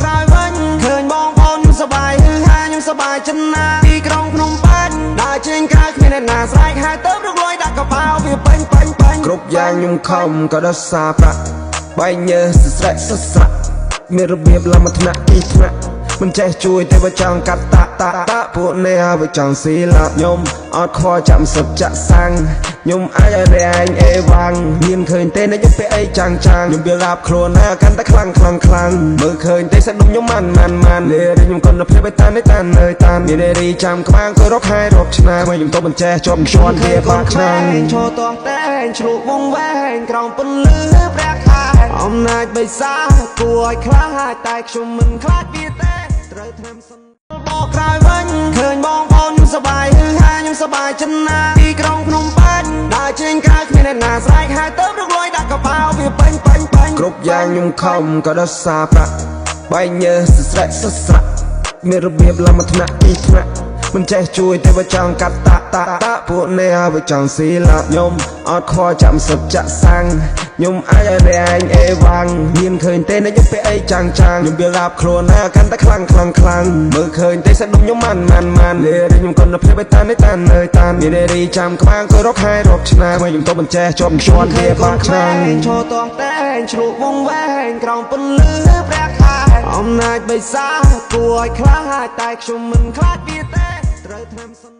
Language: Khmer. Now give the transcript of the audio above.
ក្រោយវិញឃើញបងប្អូនសប្បាយហឺហាខ្ញុំសប្បាយចិនណាទីក្រុងភ្នំពេញដើរចេញក្រៅគ្មានអ្នកណាស្រែកហៅទៅរកលុយដាក់កប៉ាល់វាពេញគ្រប់យ៉ាងខ្ញុំខំក៏ដល់សារប្រាក់បែកញើសស្រែកសស្រៈមានរបៀបឡើងមកថ្នាក់ពីថ្នាក់មិនចេះជួយតែបើចង់កាត់តាពួកនេះឲ្យចង់ស៊ីឡាប់ខ្ញុំអត់ខ្វល់ចាំសុទ្ធចាក់សាំងខ្ញុំអាចឲ្យតែឯងអេវ៉ាំងមានឃើញទេណាខ្ញុំពេលអីចាំងខ្ញុំវាឡាប់ខ្លួនណាកាន់តែខ្លាំងមើលឃើញទេសាច់ដុំខ្ញុំម៉ាន់លេរីខ្ញុំកុនភាពឲ្យតានមានរីចាំក្បាំងក៏រកខែរកឆ្នាំខ្ញុំទៅបញ្ចេះជាប់ជាន់វាបាក់ឆ្នាំឈរតងតែជ្រូកវងវែងក្រោមពន្លឺព្រះខែអំណាចបិសាគួរឲ្យខ្លាចតែខ្ញុំមិនខ្លាចវាទេត្រូវធ្វើសិនបកក្រោយវិញឃើញបងប្អូនសប្បាយហឺហាខ្ញុំសប្បាយចិនណាទីក្រុងភ្នំពេញដើរចេញក្រៅគ្មានអ្នកណាស្រែកហៅទៅរកលុយដាក់កប៉ាល់វាពេញគ្រប់យ៉ាងខ្ញុំខំក៏ដល់សារប្រាក់បែកញើសស្រែកសស្រៈមានរបៀបឡើងមកថ្នាក់ពីថ្នាក់មិនចេះជួយតែបើចង់កាត់តាពួកនេះឲ្យចង់ស៊ីឡាប់ខ្ញុំអត់ខ្វល់ចាំសុទ្ធចាក់សាំងខ្ញុំអាចឲ្យតែឯងអេវ៉ាំងមានឃើញទេណាខ្ញុំពេលអីចាំងខ្ញុំវាឡាប់ខ្លួនណាកាន់តែខ្លាំងមើលឃើញទេសាច់ដុំខ្ញុំម៉ាន់លេរីខ្ញុំកុនភាពឲ្យតានមានរីចាំក្បាំងក៏រកខែរកឆ្នាំខ្ញុំទៅបញ្ចេះជាប់ជាន់វាបាក់ឆ្នាំឈរតងតែជ្រូកវងវែងក្រោមពន្លឺព្រះខែអំណាចបិសាគួរឲ្យខ្លាចតែខ្ញុំមិនខ្លាចវាទេត្រូវធ្វើសិន